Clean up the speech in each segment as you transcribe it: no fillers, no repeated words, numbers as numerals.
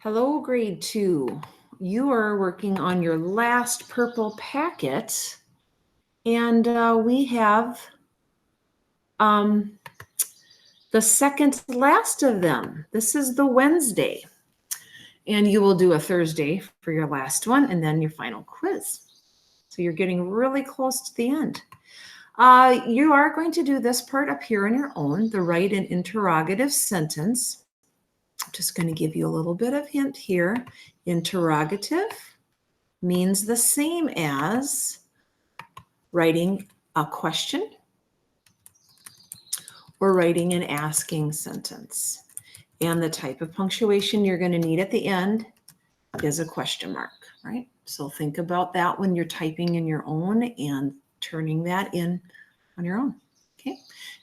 Hello, grade 2. You are working on your last purple packet, and we have the second last of them. This is the Wednesday, and you will do a Thursday for your last one and then your final quiz. So you're getting really close to the end. You are going to do this part up here on your own, the write an interrogative sentence. I'm just going to give you a little bit of hint here. Interrogative means the same as writing a question or writing an asking sentence. And the type of punctuation you're going to need at the end is a question mark, right? So think about that when you're typing in your own and turning that in on your own. Okay.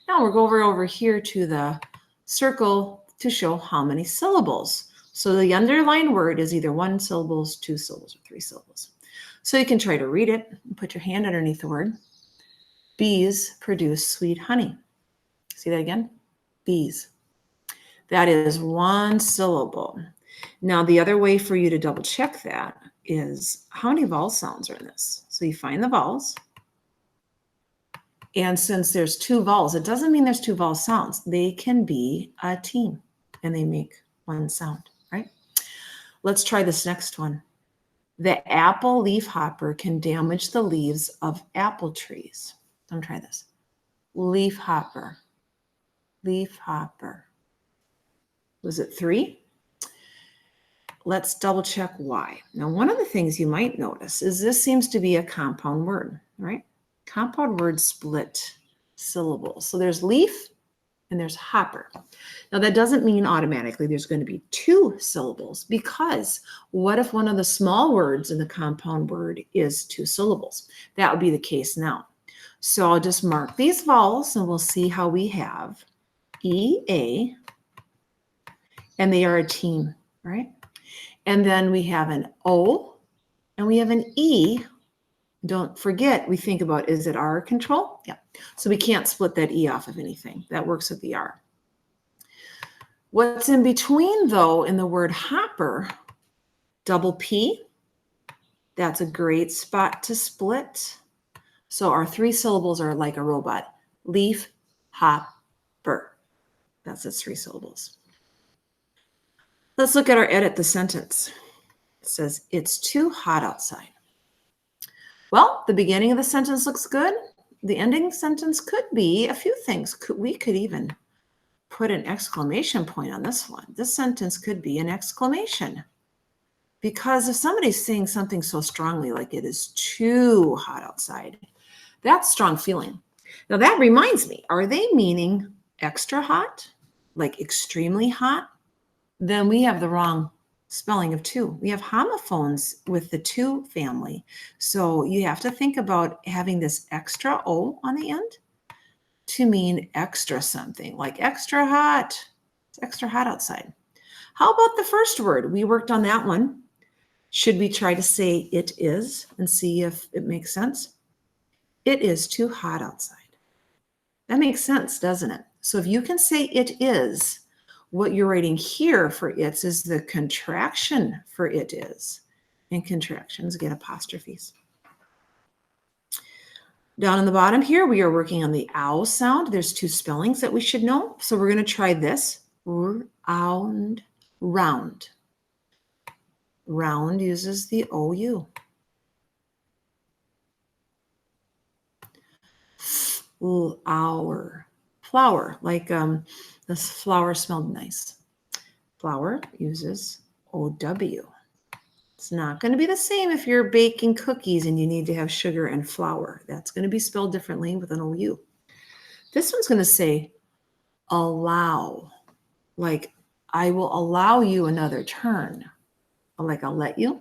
Now we'll go over here to the circle to show how many syllables. So the underlined word is either 1 syllables, 2 syllables, or 3 syllables. So you can try to read it and put your hand underneath the word. Bees produce sweet honey. See that again? Bees. That is 1 syllable. Now, the other way for you to double check that is how many vowel sounds are in this. So you find the vowels. And since there's 2 vowels, it doesn't mean there's 2 vowel sounds. They can be a team and they make 1 sound, right? Let's try this next one. The apple leaf hopper can damage the leaves of apple trees. Don't try this. Leaf hopper. Leaf hopper. Was it 3? Let's double check why. Now, one of the things you might notice is this seems to be a compound word, right? Compound words split syllables. So there's leaf and there's hopper. Now, that doesn't mean automatically there's going to be 2 syllables, because what if one of the small words in the compound word is 2 syllables? That would be the case now. So I'll just mark these vowels and we'll see how we have E, A, and they are a team, right? And then we have an O and we have an E. Don't forget, we think about, is it R control? Yeah. So we can't split that E off of anything. That works with the R. What's in between, though, in the word hopper, double P, that's a great spot to split. So our 3 syllables are like a robot. Leaf, hopper. That's its 3 syllables. Let's look at our edit the sentence. It says, it's too hot outside. Well, the beginning of the sentence looks good. The ending sentence could be a few things. We could even put an exclamation point on this one. This sentence could be an exclamation. Because if somebody's saying something so strongly like it is too hot outside, that's strong feeling. Now that reminds me, are they meaning extra hot? Like extremely hot? Then we have the wrong spelling of 2. We have homophones with the 2 family. So you have to think about having this extra O on the end to mean extra something, like extra hot. It's extra hot outside. How about the first word? We worked on that one. Should we try to say it is and see if it makes sense? It is too hot outside. That makes sense, doesn't it? So if you can say it is, what you're writing here for its is the contraction for it is. And contractions get apostrophes. Down in the bottom here, we are working on the ow sound. There's 2 spellings that we should know. So we're going to try this. Round, round. Round uses the OU. Flower. Flower, like this flower smelled nice. Flower uses OW. It's not going to be the same if you're baking cookies and you need to have sugar and flour. That's going to be spelled differently with an OU. This one's going to say allow, like I will allow you another turn, like I'll let you.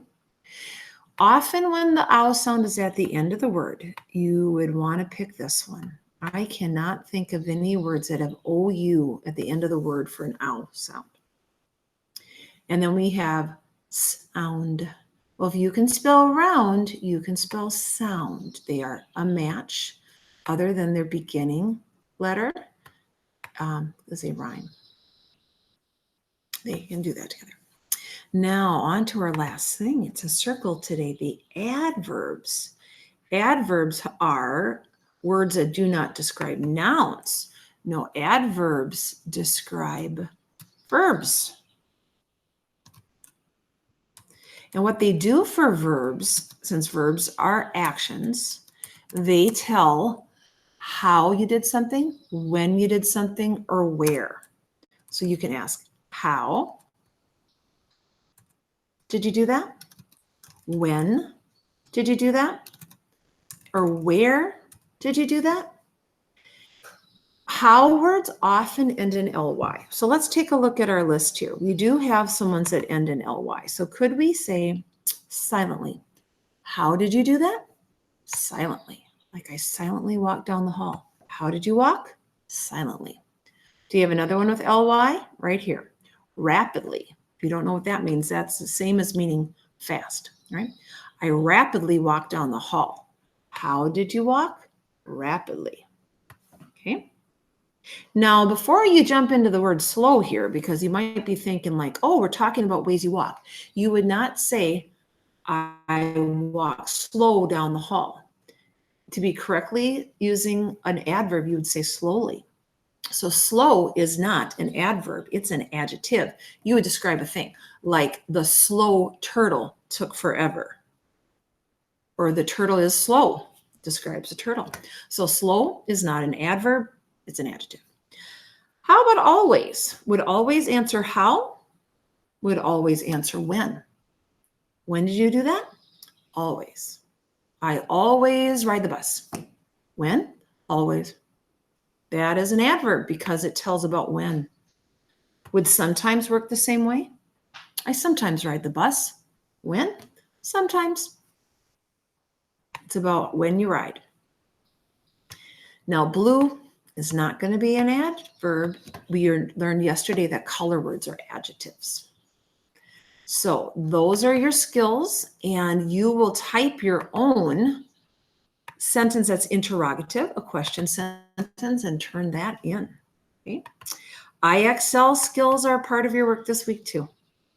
Often when the ow sound is at the end of the word, you would want to pick this one. I cannot think of any words that have OU at the end of the word for an ow sound. And then we have sound. Well, if you can spell round, you can spell sound. They are a match other than their beginning letter. Is a rhyme. They can do that together. Now on to our last thing. It's a circle today, the adverbs. Adverbs are words that do not describe nouns. No, adverbs describe verbs. And what they do for verbs, since verbs are actions, they tell how you did something, when you did something, or where. So you can ask, how did you do that? When did you do that? Or where did you do that? How words often end in ly. So let's take a look at our list here. We do have some ones that end in ly. So could we say silently, how did you do that? Silently, like I silently walked down the hall. How did you walk? Silently. Do you have another one with ly? Right here. Rapidly. If you don't know what that means, that's the same as meaning fast, right? I rapidly walked down the hall. How did you walk? Rapidly. Okay. Now, before you jump into the word slow here, because you might be thinking like, oh, we're talking about ways you walk. You would not say, I walk slow down the hall. To be correctly using an adverb, you would say slowly. So slow is not an adverb, it's an adjective. You would describe a thing like the slow turtle took forever. Or the turtle is slow, describes a turtle. So slow is not an adverb, it's an adjective. How about always? Would always answer how? Would always answer when? When did you do that? Always. I always ride the bus. When? Always. That is an adverb because it tells about when. Would sometimes work the same way? I sometimes ride the bus. When? Sometimes. It's about when you ride. Now, blue is not going to be an adverb. We learned yesterday that color words are adjectives. So those are your skills, and you will type your own sentence that's interrogative, a question sentence, and turn that in. Okay. IXL skills are part of your work this week too.